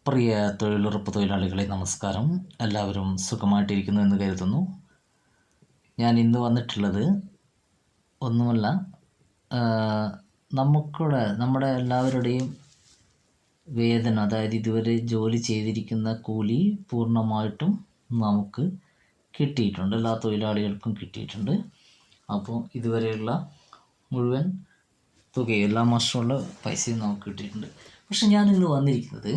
പ്രിയ തൊഴിലുറപ്പ് തൊഴിലാളികളെ നമസ്കാരം. എല്ലാവരും സുഖമായിട്ടിരിക്കുന്നു എന്ന് കരുതുന്നു. ഞാൻ ഇന്ന് വന്നിട്ടുള്ളത് ഒന്നുമല്ല, നമ്മുടെ എല്ലാവരുടെയും വേതനം, അതായത് ഇതുവരെ ജോലി ചെയ്തിരിക്കുന്ന കൂലി പൂർണ്ണമായിട്ടും നമുക്ക് കിട്ടിയിട്ടുണ്ട്. എല്ലാ തൊഴിലാളികൾക്കും കിട്ടിയിട്ടുണ്ട്. അപ്പോൾ ഇതുവരെയുള്ള മുഴുവൻ തുകയും എല്ലാ മാസമുള്ള പൈസയും നമുക്ക് കിട്ടിയിട്ടുണ്ട്. പക്ഷെ ഞാനിന്ന് വന്നിരിക്കുന്നത്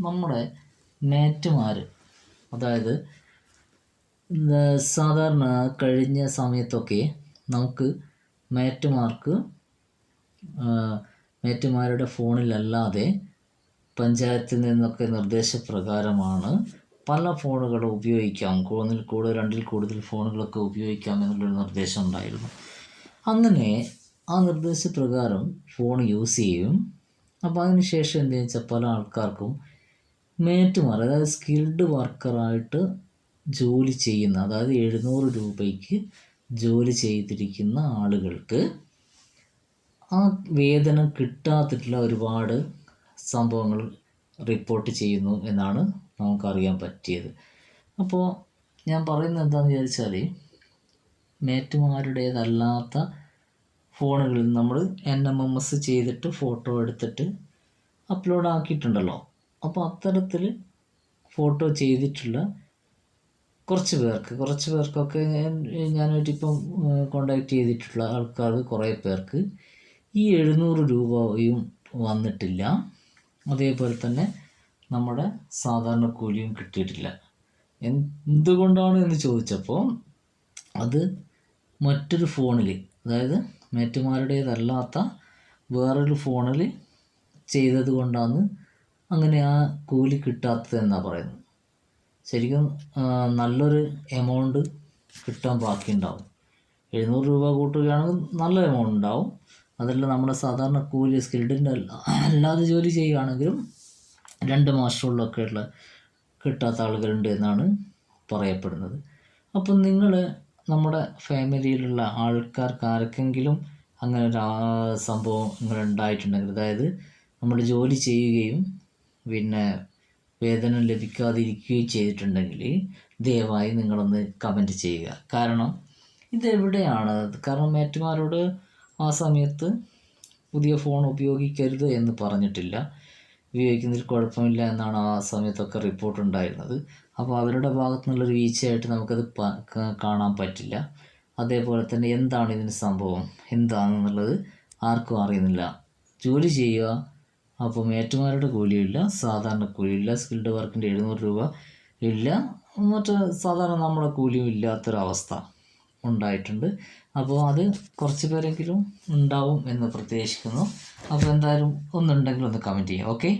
നമ്മുടെ മേറ്റുമാർ, അതായത് സാധാരണ കഴിഞ്ഞ സമയത്തൊക്കെ നമുക്ക് മേറ്റുമാരുടെ ഫോണിലല്ലാതെ പഞ്ചായത്തിൽ നിന്നൊക്കെ നിർദ്ദേശപ്രകാരമാണ് പല ഫോണുകൾ ഉപയോഗിക്കാം, രണ്ടിൽ കൂടുതൽ ഫോണുകളൊക്കെ ഉപയോഗിക്കാം എന്നുള്ളൊരു നിർദ്ദേശം ഉണ്ടായിരുന്നു. അങ്ങനെ ആ നിർദ്ദേശപ്രകാരം ഫോൺ യൂസ് ചെയ്യും. അപ്പോൾ അതിന് ശേഷം എന്താണെന്ന് വെച്ചാൽ പല ആൾക്കാർക്കും മേറ്റുമാർ, അതായത് സ്കിൽഡ് വർക്കറായിട്ട് ജോലി ചെയ്യുന്ന, അതായത് 700 രൂപയ്ക്ക് ജോലി ചെയ്തിരിക്കുന്ന ആളുകൾക്ക് ആ വേതനം കിട്ടാത്തിട്ടുള്ള ഒരുപാട് സംഭവങ്ങൾ റിപ്പോർട്ട് ചെയ്യുന്നു എന്നാണ് നമുക്കറിയാൻ പറ്റിയത്. അപ്പോൾ ഞാൻ പറയുന്നത് എന്താണെന്ന് വിചാരിച്ചാൽ, മേറ്റുമാരുടേതല്ലാത്ത ഫോണുകളിൽ നമ്മൾ NMMS ചെയ്തിട്ട് ഫോട്ടോ എടുത്തിട്ട് അപ്ലോഡ് ആക്കിയിട്ടുണ്ടല്ലോ. അപ്പോൾ അത്തരത്തിൽ ഫോട്ടോ ചെയ്തിട്ടുള്ള കുറച്ച് പേർക്കൊക്കെ ഞാനായിട്ടിപ്പം കോണ്ടാക്ട് ചെയ്തിട്ടുള്ള ആൾക്കാർ കുറേ പേർക്ക് ഈ 700 രൂപയും വന്നിട്ടില്ല. അതേപോലെ തന്നെ നമ്മുടെ സാധാരണ കൂലിയും കിട്ടിയിട്ടില്ല. എന്തുകൊണ്ടാണ് എന്ന് ചോദിച്ചപ്പോൾ അത് മറ്റൊരു ഫോണിൽ, അതായത് മേറ്റുമാരുടേതല്ലാത്ത വേറൊരു ഫോണിൽ ചെയ്തത് കൊണ്ടാണ് അങ്ങനെ ആ കൂലി കിട്ടാത്തത് എന്നാണ് പറയുന്നത്. ശരിക്കും നല്ലൊരു എമൗണ്ട് കിട്ടാൻ ബാക്കിയുണ്ടാവും. 700 രൂപ കൂട്ടുകയാണെങ്കിൽ നല്ല എമൗണ്ട് ഉണ്ടാവും. അതല്ല നമ്മുടെ സാധാരണ കൂലി സ്കിൽഡിൻ്റെ അല്ലാതെ ജോലി ചെയ്യുകയാണെങ്കിലും 2 മാസമുള്ളൊക്കെയുള്ള കിട്ടാത്ത ആളുകളുണ്ട് എന്നാണ് പറയപ്പെടുന്നത്. അപ്പം നമ്മുടെ ഫാമിലിയിലുള്ള ആൾക്കാർക്ക് ആർക്കെങ്കിലും അങ്ങനെ ഒരു സംഭവങ്ങൾ ഉണ്ടായിട്ടുണ്ടെങ്കിൽ, അതായത് നമ്മൾ ജോലി ചെയ്യുകയും പിന്നെ വേതനം ലഭിക്കാതിരിക്കുകയും ചെയ്തിട്ടുണ്ടെങ്കിൽ ദയവായി നിങ്ങളൊന്ന് കമൻറ്റ് ചെയ്യുക. കാരണം ഇതെവിടെയാണ്, കാരണം മേറ്റുമാരോട് ആ സമയത്ത് പുതിയ ഫോൺ ഉപയോഗിക്കരുത് എന്ന് പറഞ്ഞിട്ടില്ല, ഉപയോഗിക്കുന്നതിൽ കുഴപ്പമില്ല എന്നാണ് ആ സമയത്തൊക്കെ റിപ്പോർട്ട് ഉണ്ടായിരുന്നത്. അപ്പോൾ അവരുടെ ഭാഗത്തു നിന്നുള്ളൊരു വീഴ്ചയായിട്ട് നമുക്കത് കാണാൻ പറ്റില്ല. അതേപോലെ തന്നെ എന്താണ് ഇതിന് സംഭവം എന്താണെന്നുള്ളത് ആർക്കും അറിയുന്നില്ല. ജോലി ചെയ്യുക, അപ്പോൾ മേറ്റുമാരുടെ കൂലിയില്ല, സാധാരണ കൂലിയില്ല, സ്കിൽഡ് വർക്കിൻ്റെ 700 രൂപ ഇല്ല, മറ്റേ സാധാരണ നമ്മുടെ കൂലിയും ഇല്ലാത്തൊരവസ്ഥ ഉണ്ടായിട്ടുണ്ട്. അപ്പോൾ അത് കുറച്ച് പേരെങ്കിലും ഉണ്ടാവും എന്ന് പ്രതീക്ഷിക്കുന്നു. അപ്പോൾ എന്തായാലും ഒന്നുണ്ടെങ്കിൽ ഒന്ന് കമൻറ്റ് ചെയ്യാം. ഓക്കെ.